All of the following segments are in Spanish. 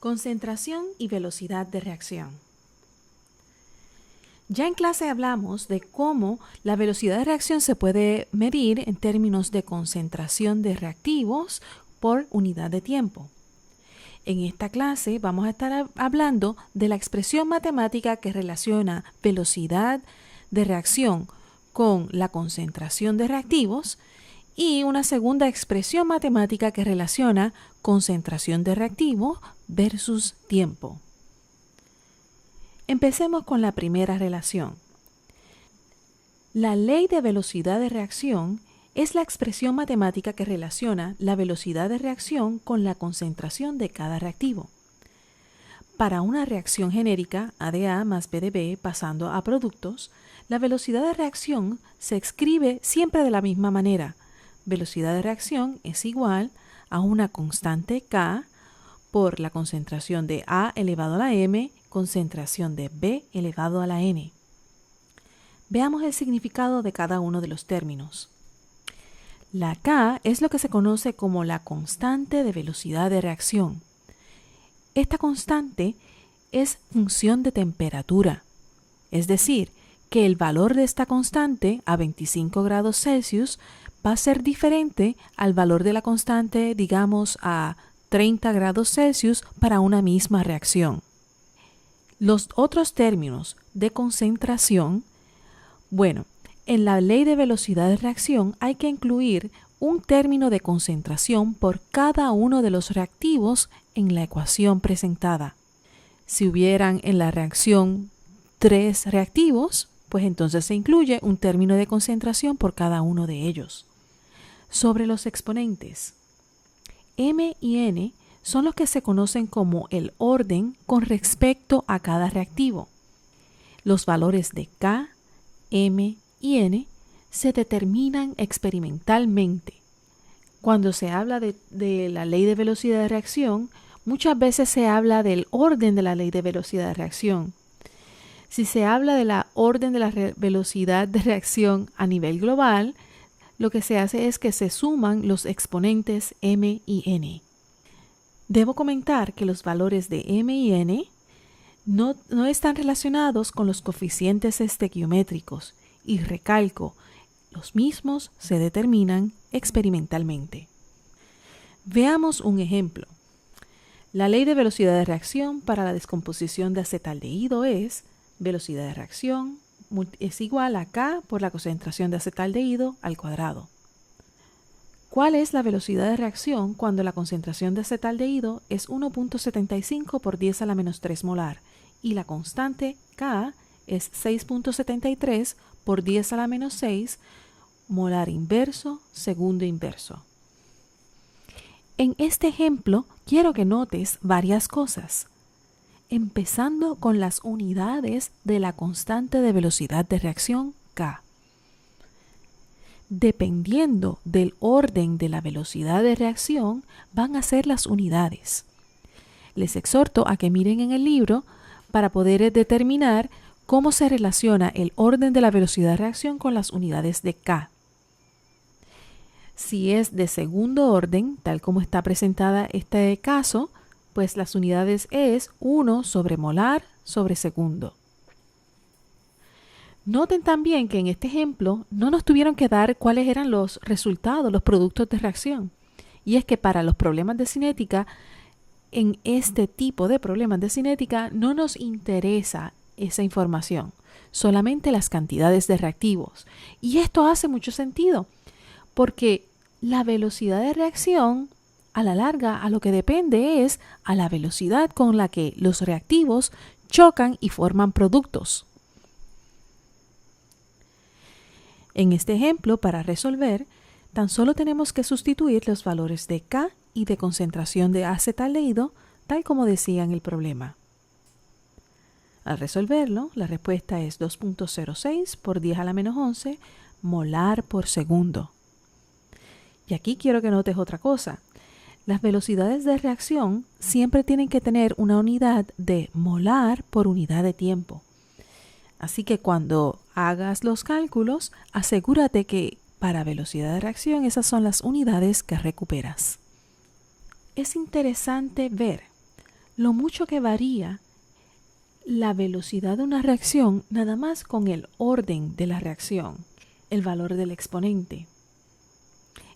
Concentración y velocidad de reacción. Ya en clase hablamos de cómo la velocidad de reacción se puede medir en términos de concentración de reactivos por unidad de tiempo. En esta clase vamos a estar hablando de la expresión matemática que relaciona velocidad de reacción con la concentración de reactivos y una segunda expresión matemática que relaciona concentración de reactivos versus tiempo. Empecemos con la primera relación. La ley de velocidad de reacción es la expresión matemática que relaciona la velocidad de reacción con la concentración de cada reactivo. Para una reacción genérica, A de A más B de B pasando a productos, la velocidad de reacción se escribe siempre de la misma manera. Velocidad de reacción es igual a una constante K por la concentración de A elevado a la M, concentración de B elevado a la N. Veamos el significado de cada uno de los términos. La K es lo que se conoce como la constante de velocidad de reacción. Esta constante es función de temperatura, es decir, que el valor de esta constante a 25 grados Celsius va a ser diferente al valor de la constante, digamos, a 30 grados Celsius para una misma reacción. Los otros términos de concentración, en la ley de velocidad de reacción hay que incluir un término de concentración por cada uno de los reactivos en la ecuación presentada. Si hubieran en la reacción 3 reactivos, pues entonces se incluye un término de concentración por cada uno de ellos. Sobre los exponentes, M y N son los que se conocen como el orden con respecto a cada reactivo. Los valores de K, M y N se determinan experimentalmente. Cuando se habla de la ley de velocidad de reacción, muchas veces se habla del orden de la ley de velocidad de reacción. Si se habla de la orden de la velocidad de reacción a nivel global, lo que se hace es que se suman los exponentes M y N. Debo comentar que los valores de M y N no están relacionados con los coeficientes estequiométricos y recalco, los mismos se determinan experimentalmente. Veamos un ejemplo. La ley de velocidad de reacción para la descomposición de acetaldehído es velocidad de reacción es igual a K por la concentración de acetaldehído al cuadrado. ¿Cuál es la velocidad de reacción cuando la concentración de acetaldehído es 1.75 por 10 a la menos 3 molar y la constante K es 6.73 por 10 a la menos 6 molar inverso, segundo inverso? En este ejemplo quiero que notes varias cosas, empezando con las unidades de la constante de velocidad de reacción K. Dependiendo del orden de la velocidad de reacción, van a ser las unidades. Les exhorto a que miren en el libro para poder determinar cómo se relaciona el orden de la velocidad de reacción con las unidades de K. Si es de segundo orden, tal como está presentada este caso, pues las unidades es 1 sobre molar sobre segundo. Noten también que en este ejemplo no nos tuvieron que dar cuáles eran los resultados, los productos de reacción. Y es que para los problemas de cinética, en este tipo de problemas de cinética no nos interesa esa información, solamente las cantidades de reactivos. Y esto hace mucho sentido, porque la velocidad de reacción a la larga a lo que depende es a la velocidad con la que los reactivos chocan y forman productos. En este ejemplo, para resolver, tan solo tenemos que sustituir los valores de K y de concentración de acetaldehído, tal como decía en el problema. Al resolverlo, la respuesta es 2.06 por 10 a la menos 11 molar por segundo. Y aquí quiero que notes otra cosa. Las velocidades de reacción siempre tienen que tener una unidad de molar por unidad de tiempo. Así que cuando hagas los cálculos, asegúrate que para velocidad de reacción esas son las unidades que recuperas. Es interesante ver lo mucho que varía la velocidad de una reacción nada más con el orden de la reacción, el valor del exponente.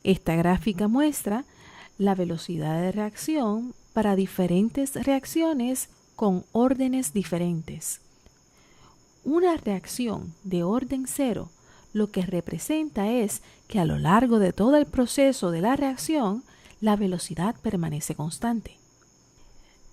Esta gráfica muestra la velocidad de reacción para diferentes reacciones con órdenes diferentes. Una reacción de orden 0 lo que representa es que a lo largo de todo el proceso de la reacción, la velocidad permanece constante.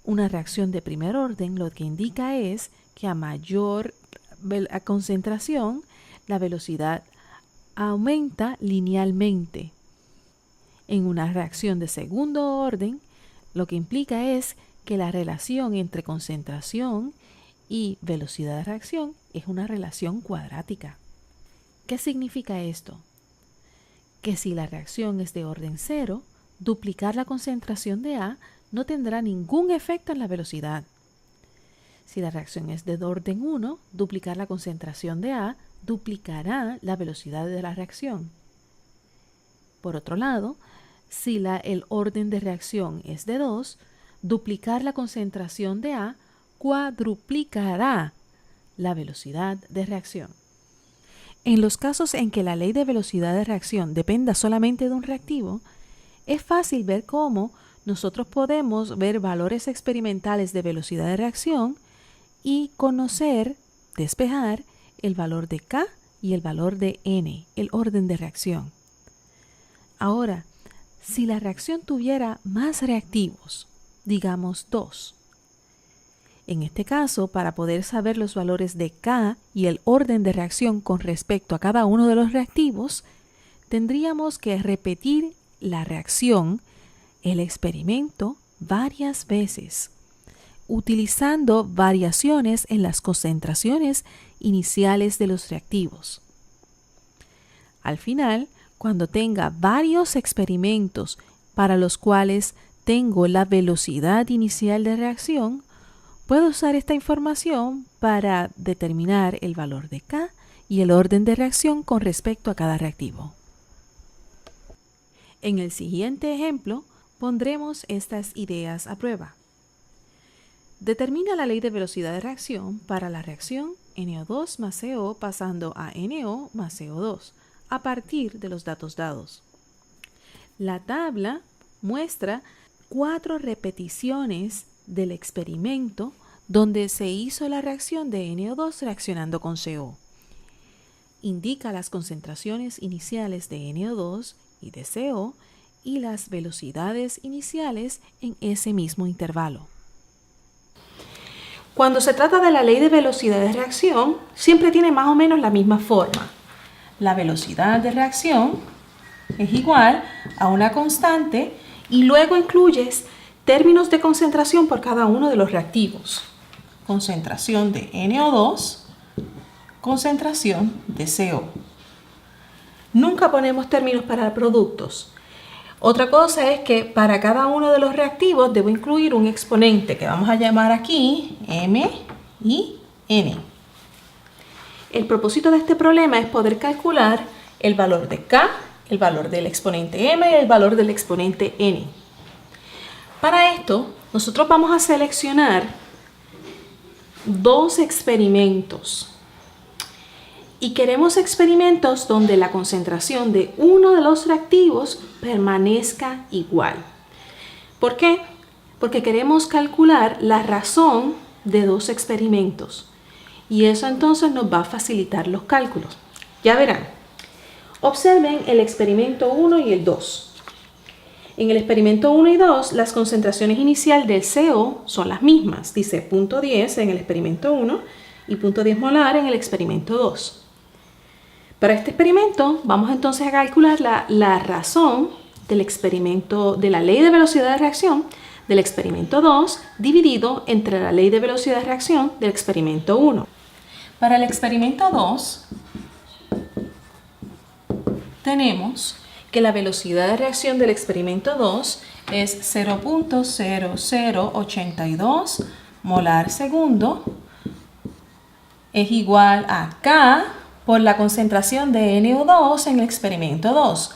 Una reacción de primer orden lo que indica es que a mayor concentración, la velocidad aumenta linealmente. En una reacción de segundo orden, lo que implica es que la relación entre concentración y velocidad de reacción es una relación cuadrática. ¿Qué significa esto? Que si la reacción es de orden 0, duplicar la concentración de A no tendrá ningún efecto en la velocidad. Si la reacción es de orden 1, duplicar la concentración de A duplicará la velocidad de la reacción. Por otro lado, si el orden de reacción es de 2, duplicar la concentración de A cuadruplicará la velocidad de reacción. En los casos en que la ley de velocidad de reacción dependa solamente de un reactivo, es fácil ver cómo nosotros podemos ver valores experimentales de velocidad de reacción y conocer, despejar el valor de K y el valor de N, el orden de reacción. Ahora, si la reacción tuviera más reactivos, digamos 2, en este caso, para poder saber los valores de K y el orden de reacción con respecto a cada uno de los reactivos, tendríamos que repetir la reacción, el experimento, varias veces, utilizando variaciones en las concentraciones iniciales de los reactivos. Al final, cuando tenga varios experimentos para los cuales tengo la velocidad inicial de reacción, puedo usar esta información para determinar el valor de K y el orden de reacción con respecto a cada reactivo. En el siguiente ejemplo, pondremos estas ideas a prueba. Determina la ley de velocidad de reacción para la reacción NO2 más CO pasando a NO más CO2 a partir de los datos dados. La tabla muestra 4 repeticiones del experimento donde se hizo la reacción de NO2 reaccionando con CO. Indica las concentraciones iniciales de NO2 y de CO y las velocidades iniciales en ese mismo intervalo. Cuando se trata de la ley de velocidad de reacción, siempre tiene más o menos la misma forma. La velocidad de reacción es igual a una constante y luego incluyes términos de concentración por cada uno de los reactivos. Concentración de NO2, concentración de CO. Nunca ponemos términos para productos. Otra cosa es que para cada uno de los reactivos debo incluir un exponente que vamos a llamar aquí M y N. El propósito de este problema es poder calcular el valor de K, el valor del exponente M y el valor del exponente N. Para esto, nosotros vamos a seleccionar 2 experimentos. Y queremos experimentos donde la concentración de uno de los reactivos permanezca igual. ¿Por qué? Porque queremos calcular la razón de 2 experimentos. Y eso entonces nos va a facilitar los cálculos. Ya verán. Observen el experimento 1 y el 2. En el experimento 1 y 2, las concentraciones iniciales del CO son las mismas. Dice 0.10 en el experimento 1 y 0.10 molar en el experimento 2. Para este experimento vamos entonces a calcular la razón del experimento de la ley de velocidad de reacción del experimento 2 dividido entre la ley de velocidad de reacción del experimento 1. Para el experimento 2 tenemos que la velocidad de reacción del experimento 2 es 0.0082 molar segundo, es igual a K por la concentración de NO2 en el experimento 2.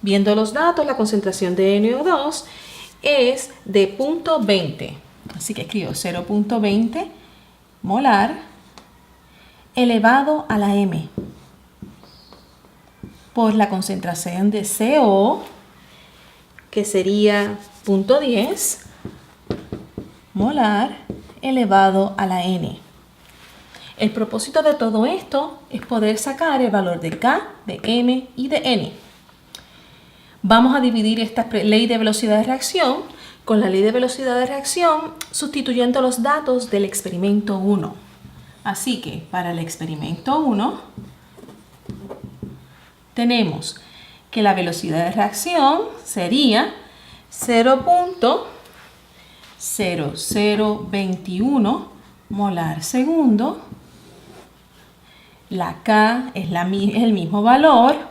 Viendo los datos, la concentración de NO2 es de 0.20. Así que escribo 0.20 molar elevado a la m por la concentración de CO, que sería 0.10 molar elevado a la n. El propósito de todo esto es poder sacar el valor de K, de M y de N. Vamos a dividir esta ley de velocidad de reacción con la ley de velocidad de reacción sustituyendo los datos del experimento 1. Así que para el experimento 1 tenemos que la velocidad de reacción sería 0.0021 molar segundo. La K es el mismo valor.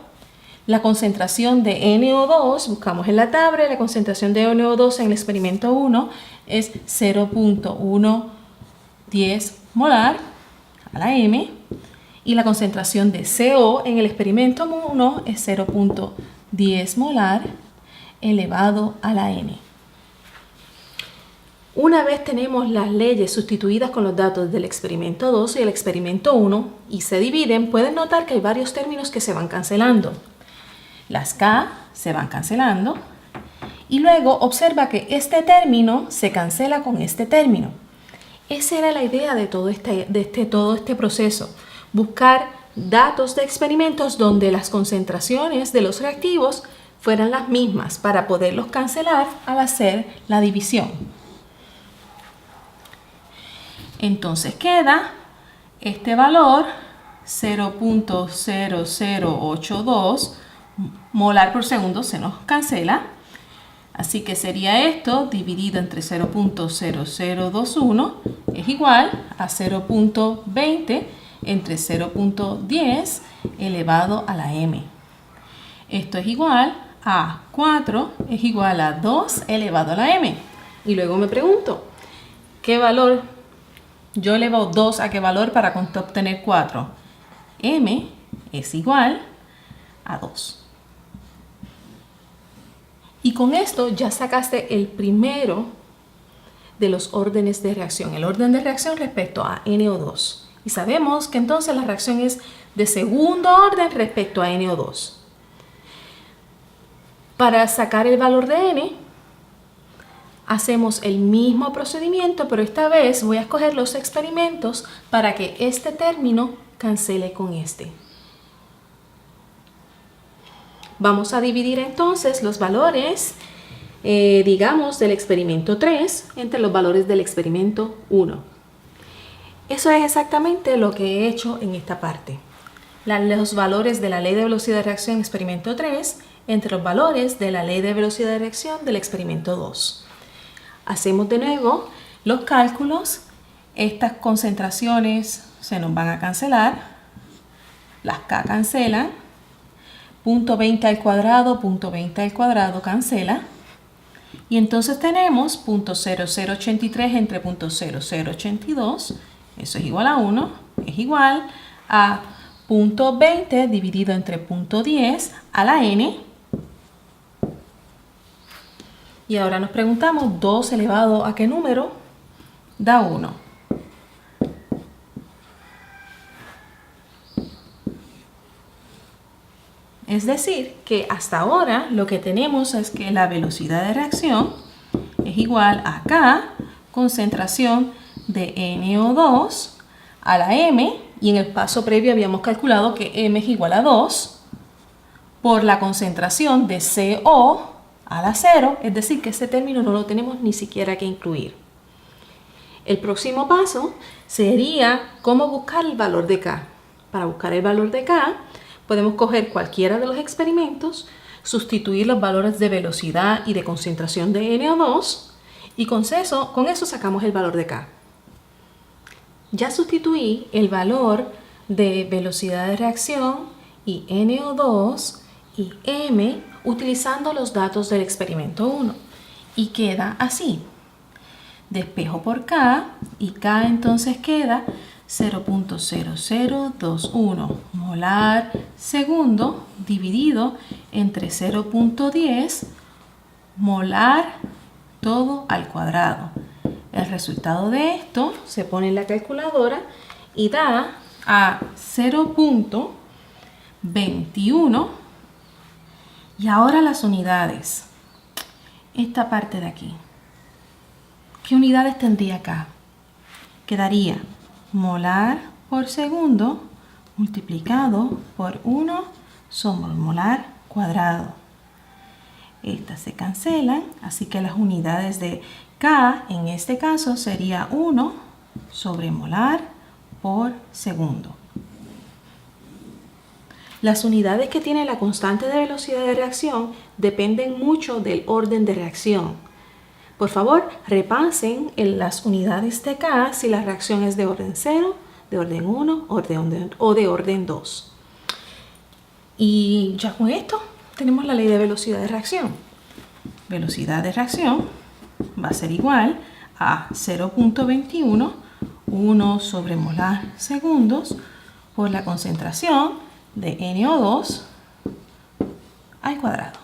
La concentración de NO2, buscamos en la tabla, la concentración de NO2 en el experimento 1 es 0.110 molar a la M. Y la concentración de CO en el experimento 1 es 0.10 molar elevado a la N. Una vez tenemos las leyes sustituidas con los datos del experimento 2 y el experimento 1 y se dividen, pueden notar que hay varios términos que se van cancelando. Las K se van cancelando y luego observa que este término se cancela con este término. Esa era la idea de todo este proceso, buscar datos de experimentos donde las concentraciones de los reactivos fueran las mismas para poderlos cancelar al hacer la división. Entonces queda este valor 0.0082 molar por segundo, se nos cancela. Así que sería esto dividido entre 0.0021 es igual a 0.20 entre 0.10 elevado a la m. Esto es igual a 4 es igual a 2 elevado a la m. Y luego me pregunto, ¿qué valor? Yo elevo 2 a qué valor para obtener 4. M es igual a 2. Y con esto ya sacaste el primero de los órdenes de reacción, el orden de reacción respecto a NO2. Y sabemos que entonces la reacción es de segundo orden respecto a NO2. Para sacar el valor de N, hacemos el mismo procedimiento, pero esta vez voy a escoger los experimentos para que este término cancele con este. Vamos a dividir entonces los valores, digamos, del experimento 3 entre los valores del experimento 1. Eso es exactamente lo que he hecho en esta parte. Los valores de la ley de velocidad de reacción experimento 3 entre los valores de la ley de velocidad de reacción del experimento 2. Hacemos de nuevo los cálculos. Estas concentraciones se nos van a cancelar. Las K cancelan. 0.20 al cuadrado, 0.20 al cuadrado cancela. Y entonces tenemos 0.0083 entre 0.0082. Eso es igual a 1. Es igual a 0.20 dividido entre 0.10 a la n. Y ahora nos preguntamos, 2 elevado a qué número da 1. Es decir, que hasta ahora lo que tenemos es que la velocidad de reacción es igual a K, concentración de NO2 a la M, y en el paso previo habíamos calculado que M es igual a 2 por la concentración de CO a la 0, es decir, que este término no lo tenemos ni siquiera que incluir. El próximo paso sería cómo buscar el valor de K. Para buscar el valor de K, podemos coger cualquiera de los experimentos, sustituir los valores de velocidad y de concentración de NO2 y con eso sacamos el valor de K. Ya sustituí el valor de velocidad de reacción y NO2 y M utilizando los datos del experimento 1 y queda así. Despejo por K y K entonces queda 0.0021 molar segundo dividido entre 0.10 molar todo al cuadrado. El resultado de esto se pone en la calculadora y da a 0.21. Y ahora las unidades. Esta parte de aquí. ¿Qué unidades tendría acá? Quedaría molar por segundo multiplicado por 1 sobre molar cuadrado. Estas se cancelan, así que las unidades de K en este caso sería 1 sobre molar por segundo. Las unidades que tiene la constante de velocidad de reacción dependen mucho del orden de reacción. Por favor, repasen en las unidades de K si la reacción es de orden 0, de orden 1 o de orden 2. Y ya con esto tenemos la ley de velocidad de reacción. Velocidad de reacción va a ser igual a 0.21, 1 sobre molar segundos, por la concentración de NO2 al cuadrado.